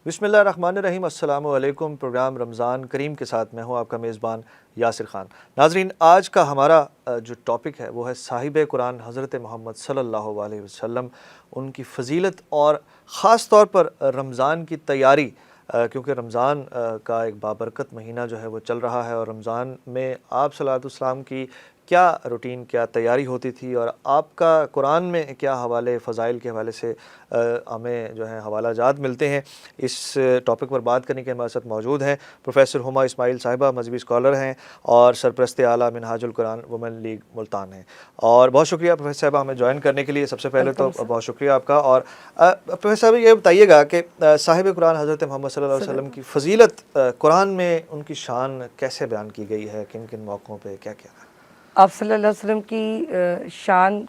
بسم اللہ الرحمن الرحیم۔ السلام علیکم۔ پروگرام رمضان کریم کے ساتھ میں ہوں آپ کا میزبان یاسر خان۔ ناظرین، آج کا ہمارا جو ٹاپک ہے وہ ہے صاحب قرآن حضرت محمد صلی اللہ علیہ وسلم، ان کی فضیلت اور خاص طور پر رمضان کی تیاری، کیونکہ رمضان کا ایک بابرکت مہینہ جو ہے وہ چل رہا ہے، اور رمضان میں آپ صلی اللہ علیہ وسلم کی کیا روٹین، کیا تیاری ہوتی تھی، اور آپ کا قرآن میں کیا حوالے، فضائل کے حوالے سے ہمیں جو ہے حوالہ جات ملتے ہیں۔ اس ٹاپک پر بات کرنے کے ہمارے ساتھ موجود ہیں پروفیسر ہما اسماعیل صاحبہ، مذہبی اسکالر ہیں اور سرپرست اعلیٰ منہاج القرآن وومن لیگ ملتان ہیں۔ اور بہت شکریہ پروفیسر صاحبہ ہمیں جوائن کرنے کے لیے۔ سب سے پہلے تو بہت شکریہ آپ کا۔ اور پروفیسر صاحب یہ بتائیے گا کہ صاحب قرآن حضرت محمد صلی اللہ علیہ وسلم کی فضیلت قرآن میں ان کی شان کیسے بیان کی گئی ہے، کن کن موقعوں پہ کیا کیا ہے؟ آپ صلی اللہ علیہ وسلم کی شان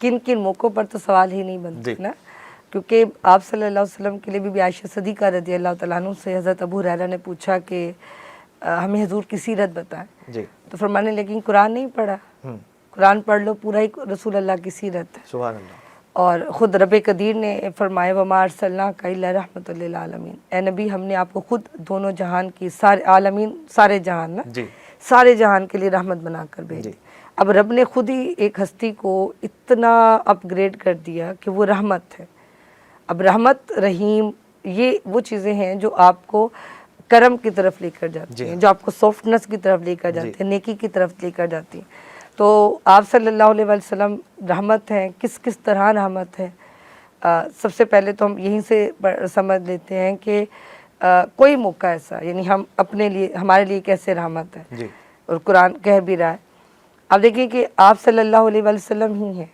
کن کن موقعوں پر تو سوال ہی نہیں بنتا نا، کیونکہ آپ صلی اللہ علیہ وسلم کے لیے بی بی عائشہ صدیقہ رضی اللہ تعالیٰ عنہ سے حضرت ابو ہریرہ نے پوچھا کہ ہمیں حضور کی سیرت بتائیں، تو فرمانے لیکن قرآن نہیں پڑھا، قرآن پڑھ لو، پورا ہی رسول اللہ کی سیرت ہے۔ سبحان اللہ۔ اور خود رب قدیر نے فرمایا وما ارسلناک الا رحمۃ للعالمین، اے نبی ہم نے آپ کو خود دونوں جہان کی، سارے عالمین سارے جہان نا، سارے جہان کے لیے رحمت بنا کر بھیجی۔ اب رب نے خود ہی ایک ہستی کو اتنا اپ گریڈ کر دیا کہ وہ رحمت ہے۔ اب رحمت، رحیم، یہ وہ چیزیں ہیں جو آپ کو کرم کی طرف لے کر جاتی ہیں، جو آپ کو سافٹنس کی طرف لے کر جاتی ہیں، نیکی کی طرف لے کر جاتی ہیں۔ تو آپ صلی اللہ علیہ وسلم رحمت ہیں۔ کس کس طرح رحمت ہے؟ سب سے پہلے تو ہم یہیں سے سمجھ لیتے ہیں کہ کوئی موقع ایسا، یعنی ہم اپنے لیے، ہمارے لیے کیسے رحمت ہے، اور قرآن کہہ بھی رہا ہے۔ اب دیکھیں کہ آپ صلی اللہ علیہ وسلم ہی ہیں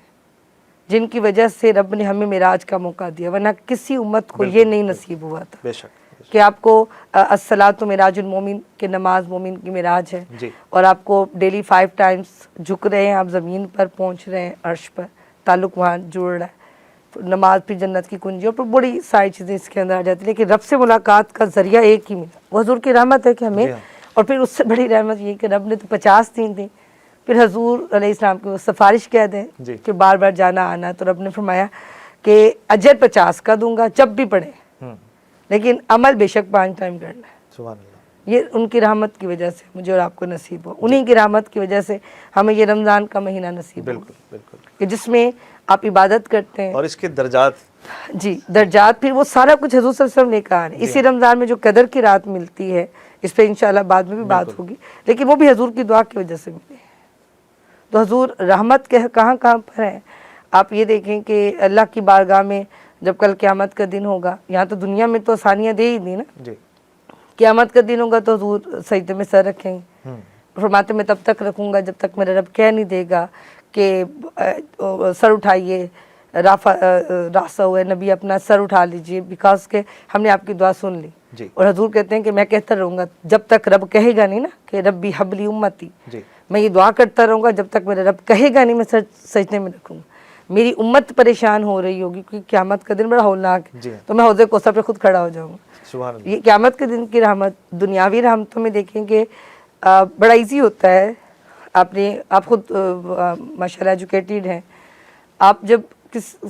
جن کی وجہ سے رب نے ہمیں معراج کا موقع دیا، ورنہ کسی امت کو یہ نہیں نصیب ہوا تھا کہ آپ کو الصلاۃ معراج المومن کہ نماز مومن کی معراج ہے، اور آپ کو ڈیلی 5 ٹائمز جھک رہے ہیں، آپ زمین پر پہنچ رہے ہیں، عرش پر تعلق وہاں جڑ رہا ہے، نماز پھر جنت کی کنجی، اور بڑی ساری چیزیں اس کے اندر آ جاتی ہیں، لیکن رب سے ملاقات کا ذریعہ ایک ہی ملا، وہ حضور کی رحمت ہے کہ ہمیں، اور پھر اس سے بڑی رحمت یہ کہ رب نے تو 50 دن دی، پھر حضور علیہ السلام کی وہ سفارش کہہ دیں کہ بار بار جانا آنا، تو رب نے فرمایا کہ اجر 50 کا دوں گا جب بھی پڑھیں، لیکن عمل بے شک 5 ٹائم کرنا ہے۔ سبحان اللہ۔ یہ ان کی رحمت کی وجہ سے مجھے اور آپ کو نصیب ہو، انہی کی رحمت کی وجہ سے ہمیں یہ رمضان کا مہینہ نصیب ہو، بالکل بالکل، کہ جس میں آپ عبادت کرتے ہیں، اور اس کے درجات، درجات، پھر وہ سارا کچھ حضور صلی اللہ علیہ وسلم نے کہا ہے۔ اسی رمضان میں جو قدر کی رات ملتی ہے، اس پہ انشاءاللہ بعد میں بھی بات ہوگی، لیکن وہ بھی حضور کی دعا کی وجہ سے ملی ہے۔ تو حضور رحمت کے کہاں کہاں پر ہیں؟ آپ یہ دیکھیں کہ اللہ کی بارگاہ میں جب کل قیامت کا دن ہوگا، یہاں تو دنیا میں تو آسانیاں دے ہی دی نا، قیامت کا دن ہوگا تو حضور سجدے میں سر رکھیں گے، فرماتے میں تب تک رکھوں گا جب تک میرا رب کہہ نہیں دے گا کہ سر اٹھائیے، راسا ہوئے نبی اپنا سر اٹھا لیجئے، بیکاز کہ ہم نے آپ کی دعا سن لی۔ اور حضور کہتے ہیں کہ میں کہتا رہوں گا جب تک رب کہے گا نہیں نا کہ ربی حبلی امتی، میں یہ دعا کرتا رہوں گا جب تک میرا رب کہے گا نہیں، میں سجدے میں رکھوں گا۔ میری امت پریشان ہو رہی ہوگی کیونکہ قیامت کا دن بڑا ہولناک ہے، تو میں حوض کوثر پہ خود کھڑا ہو جاؤں گا۔ یہ قیامت کے دن کی رحمت، دنیاوی رحمتوں میں دیکھیں کہ بڑا ایزی ہوتا ہے۔ آپ خود ماشاءاللہ ایجوکیٹڈ ہیں، آپ جب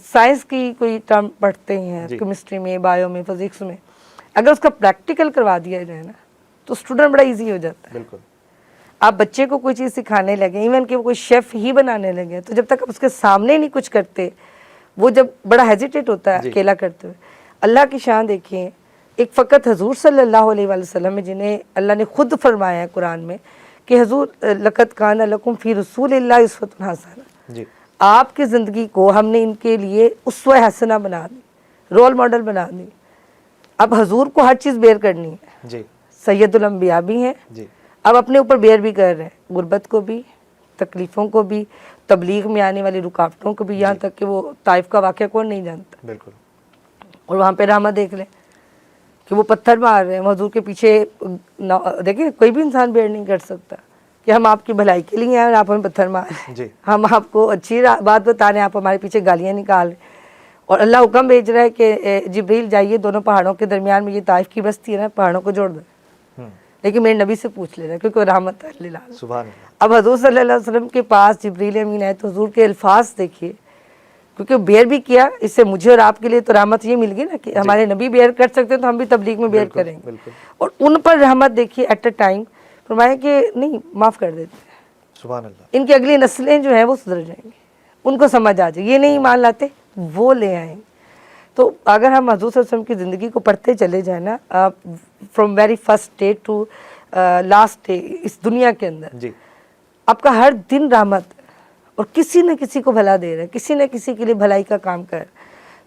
سائنس کی کوئی ٹرم پڑھتے ہیں، کیمسٹری میں، بایو میں، فزکس میں، اگر اس کا پریکٹیکل کروا دیا جائے نا تو اسٹوڈنٹ بڑا ایزی ہو جاتا ہے۔ بالکل، آپ بچے کو کوئی چیز سکھانے لگے، ایون کہ وہ کوئی شیف ہی بنانے لگے، تو جب تک آپ اس کے سامنے نہیں کچھ کرتے، وہ جب بڑا ہیزیٹیٹ ہوتا ہے اکیلا کرتے ہوئے۔ اللہ کی شان دیکھیں، ایک فقط حضور صلی اللہ علیہ وسلم میں جنہیں اللہ نے خود فرمایا ہے قرآن میں کہ حضور لقد کان لکم فی رسول اللہ اسوۃ حسنہ، آپ کی زندگی کو ہم نے ان کے لیے اسوہ حسنہ بنا دی، رول ماڈل بنا دی۔ اب حضور کو ہر چیز بیئر کرنی ہے، سید الانبیاء بھی ہیں، اب اپنے اوپر بیئر بھی کر رہے ہیں، غربت کو بھی، تکلیفوں کو بھی، تبلیغ میں آنے والی رکاوٹوں کو بھی، یہاں تک کہ وہ طائف کا واقعہ کون نہیں جانتا، بالکل، اور وہاں پہ رحمت دیکھ لیں کہ وہ پتھر مار رہے ہیں، حضور کے پیچھے دیکھیں کوئی بھی انسان بیئر نہیں کر سکتا کہ ہم آپ کی بھلائی کے لیے ہیں اور آپ ہمیں پتھر مار رہے ہیں، ہم آپ کو اچھی بات بتا رہے ہیں، آپ ہمارے پیچھے گالیاں نکال رہے ہیں، اور اللہ حکم بھیج رہا ہے کہ جبریل جائیے دونوں پہاڑوں کے درمیان میں، یہ طائف کی بستی ہے نا، پہاڑوں کو جوڑ دو، لیکن میرے نبی سے پوچھ لے رہا ہے کیونکہ وہ رحمت للعالمین۔ اب حضور صلی اللہ علیہ وسلم کے پاس جبریل امین آئے تو حضور کے الفاظ دیکھیے کیونکہ بیئر بھی کیا، اس سے مجھے اور آپ کے لیے تو رحمت یہ مل گئی نا کہ ہمارے نبی بیئر کر سکتے ہیں تو ہم بھی تبلیغ میں بیئر کریں گے. اور ان پر رحمت دیکھیے ایٹ اے ٹائم فرمایا کہ نہیں معاف کر دیتے ہیں. سبحان اللہ. ان کی اگلی نسلیں جو ہیں وہ سدھر جائیں گی، ان کو سمجھ آ جائے. یہ نہیں مان لاتے وہ لے آئیں. تو اگر ہم حضور صلی اللہ علیہ وسلم کی زندگی کو پڑھتے چلے جائیں نا from very first day to last day اس دنیا کے اندر، جی آپ کا ہر دن رحمت اور کسی نہ کسی کو بھلا دے رہا ہے، کسی نہ کسی کے لیے بھلائی کا کام کر.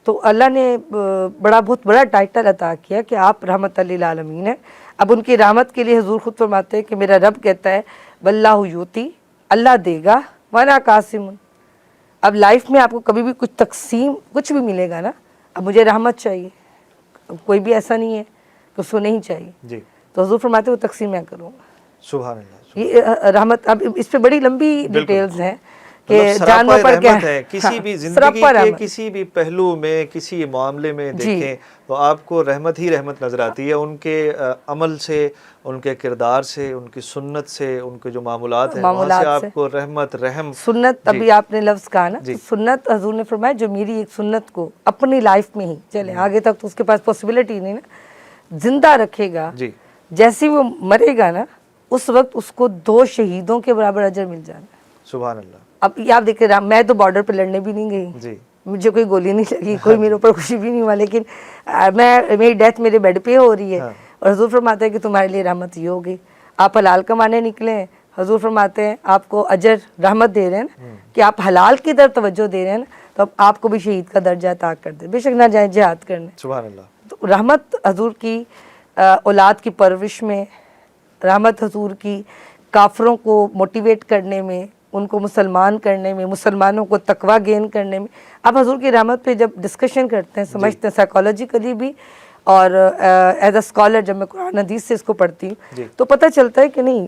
تو اللہ نے بہت بڑا ٹائٹل عطا کیا کہ آپ رحمت للعالمین ہیں. اب ان کی رحمت کے لیے حضور خود فرماتے ہیں کہ میرا رب کہتا ہے واللہ یوتی، اللہ دے گا، وانا قاسم. اب لائف میں آپ کو کبھی بھی کچھ تقسیم کچھ بھی ملے گا نا، اب مجھے رحمت چاہیے، کوئی بھی ایسا نہیں ہے کہ اس کو نہیں چاہیے. جی تو حضور فرماتے وہ تقسیم میں کروں گا. سبحان اللہ. یہ رحمت، اب اس پہ بڑی لمبی ڈیٹیلز ہیں کہ مطلب جانور پر کیا ہے. کسی بھی زندگی کے کسی بھی پہلو میں، کسی معاملے میں دیکھیں تو آپ کو رحمت ہی رحمت نظر آتی ہے. ان کے عمل سے، ان کے کردار سے، ان کی سنت سے، ان کے جو معمولات ہیں وہاں سے آپ کو رحمت رحم. سنت ابھی آپ نے لفظ کہا نا، سنت حضور نے فرمایا جو میری ایک سنت کو اپنی لائف میں ہی چلے آگے تک تو اس کے پاس پاسبلٹی نہیں نا، زندہ رکھے گا. جیسے وہ مرے گا نا اس وقت اس کو 2 شہیدوں کے برابر اجر مل جانا. سبحان اللہ. اب یہ آپ دیکھیں میں تو بارڈر پہ لڑنے بھی نہیں گئی، مجھے کوئی گولی نہیں لگی، کوئی میرے اوپر خوشی بھی نہیں ہوا، لیکن میری ڈیتھ میرے بیڈ پہ ہو رہی ہے. اور حضور فرماتے ہیں کہ تمہارے لیے رحمت یہ ہو گئی. آپ حلال کمانے نکلے ہیں، حضور فرماتے ہیں آپ کو اجر رحمت دے رہے ہیں نا کہ آپ حلال کی طرف توجہ دے رہے ہیں نا، تو اب آپ کو بھی شہید کا درجہ عطا کر دے، بے شک نہ جائیں جہاد کرنے. سبحان اللہ. تو رحمت حضور کی اولاد کی پرورش میں، رحمت حضور کی کافروں کو موٹیویٹ کرنے میں، ان کو مسلمان کرنے میں، مسلمانوں کو تقویٰ گین کرنے میں. اب حضور کی رحمت پہ جب ڈسکشن کرتے ہیں، سمجھتے ہیں سائیکالوجیکلی بھی اور ایز اے اسکالر جب میں قرآن حدیث سے اس کو پڑھتی ہوں تو پتہ چلتا ہے کہ نہیں،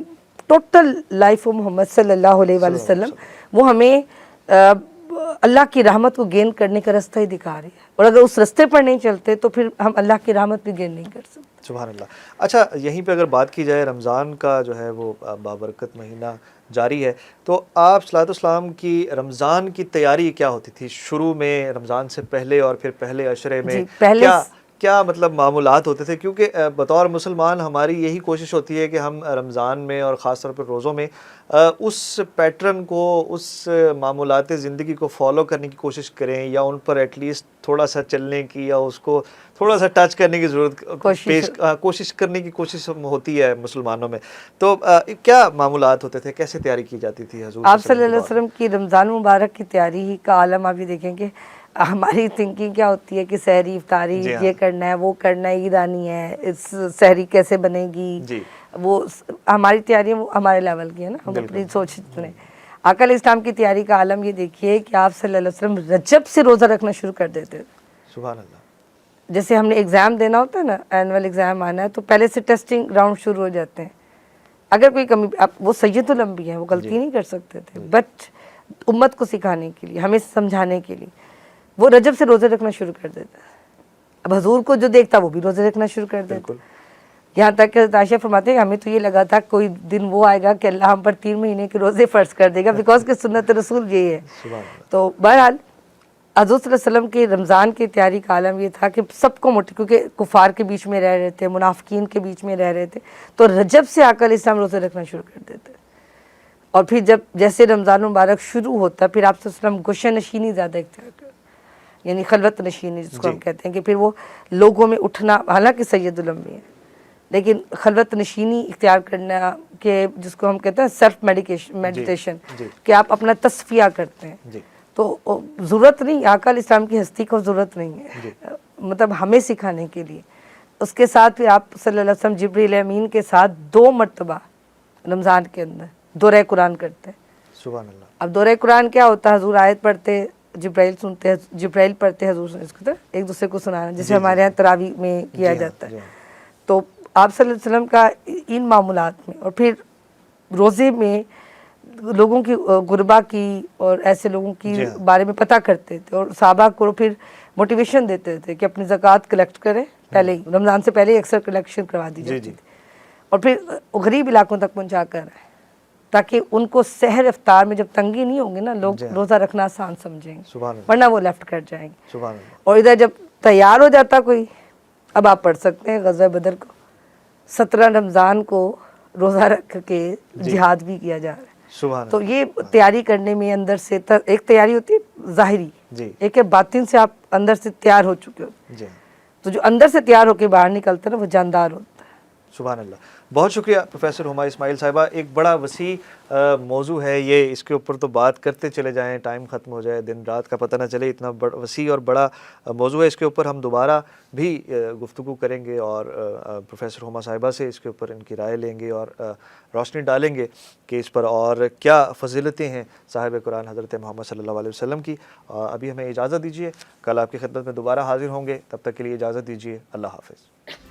ٹوٹل لائف آف محمد صلی اللہ علیہ وآلہ وسلم وہ ہمیں اللہ کی رحمت کو گین کرنے کا رستہ ہی دکھا رہی ہے. اور اگر اس رستے پر نہیں چلتے تو پھر ہم اللہ کی رحمت بھی گین نہیں کر سکتے. سبحان اللہ. اچھا یہیں پہ اگر بات کی جائے، رمضان کا جو ہے وہ بابرکت مہینہ جاری ہے، تو آپ صلی اللہ علیہ وسلم کی رمضان کی تیاری کیا ہوتی تھی شروع میں، رمضان سے پہلے اور پھر پہلے عشرے میں کیا مطلب معمولات ہوتے تھے؟ کیونکہ بطور مسلمان ہماری یہی کوشش ہوتی ہے کہ ہم رمضان میں اور خاص طور پر روزوں میں اس پیٹرن کو، اس معمولات زندگی کو فالو کرنے کی کوشش کریں، یا ان پر ایٹ لیسٹ تھوڑا سا چلنے کی یا اس کو تھوڑا سا ٹچ کرنے کی ضرورت، کوشش کرنے کی کوشش ہوتی ہے مسلمانوں میں. تو کیا معمولات ہوتے تھے، کیسے تیاری کی جاتی تھی حضور آپ صلی اللہ علیہ وسلم کی رمضان مبارک کی تیاری ہی کا عالم آپ یہ دیکھیں کہ ہماری تھنکنگ کیا ہوتی ہے کہ سحری افطاری یہ کرنا ہے، وہ کرنا ہے، عید آنی ہے، اس سحری کیسے بنے گی، وہ ہماری تیاری وہ ہمارے لیول کی ہے نا، ہم اپنی سوچ لیں. آقا علیہ السلام کی تیاری کا عالم یہ دیکھیے کہ آپ صلی اللہ علیہ وسلم رجب سے روزہ رکھنا شروع کر دیتے تھے. سبحان اللہ. جیسے ہم نے ایگزام دینا ہوتا ہے نا، اینول ایگزام آنا ہے تو پہلے سے ٹیسٹنگ راؤنڈ شروع ہو جاتے ہیں. اگر کوئی کمی، وہ سید الانبیاء ہیں، وہ غلطی نہیں کر سکتے تھے، بٹ امت کو سکھانے کے لیے، ہمیں سمجھانے کے لیے وہ رجب سے روزے رکھنا شروع کر دیتا. اب حضور کو جو دیکھتا وہ بھی روزے رکھنا شروع کر دیتا. یہاں تک کہ عائشہ فرماتے ہیں ہمیں تو یہ لگا تھا کوئی دن وہ آئے گا کہ اللہ ہم پر 3 مہینے کے روزے فرض کر دے گا، بیکاز کہ سنت رسول یہی ہے. تو بہرحال حضور صلی اللہ علیہ وسلم کی رمضان کی تیاری کا عالم یہ تھا کہ سب کو کیونکہ کفار کے بیچ میں رہ رہے تھے، منافقین کے بیچ میں رہ رہے تھے، تو رجب سے آقا علیہ السلام روزے رکھنا شروع کر دیتے. اور پھر جب جیسے رمضان مبارک شروع ہوتا پھر آپ صلی اللہ علیہ وسلم گوشہ نشینی زیادہ اختیار کرتے، یعنی خلوت نشینی جس کو ہم کہتے ہیں کہ پھر وہ لوگوں میں اٹھنا، حالانکہ سید الانبیاء ہیں لیکن خلوت نشینی اختیار کرنا، کہ جس کو ہم کہتے ہیں سیلف میڈیٹیشن، کہ آپ اپنا تصفیہ کرتے ہیں. تو ضرورت نہیں، آقا علیہ السلام کی ہستی کو ضرورت نہیں ہے، مطلب ہمیں سکھانے کے لیے. اس کے ساتھ پھر آپ صلی اللہ علیہ وسلم جبریل امین کے ساتھ 2 مرتبہ رمضان کے اندر دورہ قرآن کرتے ہیں. سبحان اللہ. اب دورہ قرآن کیا ہوتا ہے؟ حضور آیت پڑھتے، جبرائیل سنتے، جبرائیل پڑھتے، حضور اس کو ایک دوسرے کو سنانا، جسے ہمارے یہاں تراویح میں کیا جاتا ہے. تو آپ صلی اللہ علیہ وسلم کا ان معمولات میں، اور پھر روزے میں لوگوں کی غربا کی اور ایسے لوگوں کی بارے میں پتہ کرتے تھے، اور صحابہ کو پھر موٹیویشن دیتے تھے کہ اپنی زکوٰۃ کلیکٹ کریں. پہلے ہی رمضان سے پہلے ہی اکثر کلیکشن کروا دی جاتی تھی، اور پھر غریب علاقوں تک پہنچا کر تاکہ ان کو سحر افطار میں جب تنگی نہیں ہوگی نا، لوگ روزہ رکھنا آسان سمجھیں گے، سبحان اللہ، ورنہ وہ لیفٹ کر جائیں گے۔ سبحان اللہ، اور ادھر جب تیار ہو جاتا کوئی، اب آپ پڑھ سکتے ہیں غزوہ بدر کو، 17 رمضان کو روزہ رکھ کے جہاد بھی کیا جا رہا ہے۔ سبحان تو اللہ، یہ تیاری کرنے میں اندر سے ایک تیاری ہوتی ہے ظاہری، جی ایک ہے باطن سے آپ اندر سے تیار ہو چکے ہو، جی، تو جو اندر سے تیار ہو کے باہر نکلتا ہے نا وہ جاندار ہوتا ہے۔ سبحان اللہ۔ بہت شکریہ پروفیسر ہما اسماعیل صاحبہ، ایک بڑا وسیع موضوع ہے یہ، اس کے اوپر تو بات کرتے چلے جائیں، ٹائم ختم ہو جائے، دن رات کا پتہ نہ چلے، اتنا وسیع اور بڑا موضوع ہے۔ اس کے اوپر ہم دوبارہ بھی گفتگو کریں گے اور پروفیسر ہما صاحبہ سے اس کے اوپر ان کی رائے لیں گے اور روشنی ڈالیں گے کہ اس پر اور کیا فضیلتیں ہیں صاحب قرآن حضرت محمد صلی اللہ علیہ وسلم کی۔ ابھی ہمیں اجازت دیجیے، کل آپ کی خدمت میں دوبارہ حاضر ہوں گے، تب تک کے لیے اجازت دیجیے، اللہ حافظ۔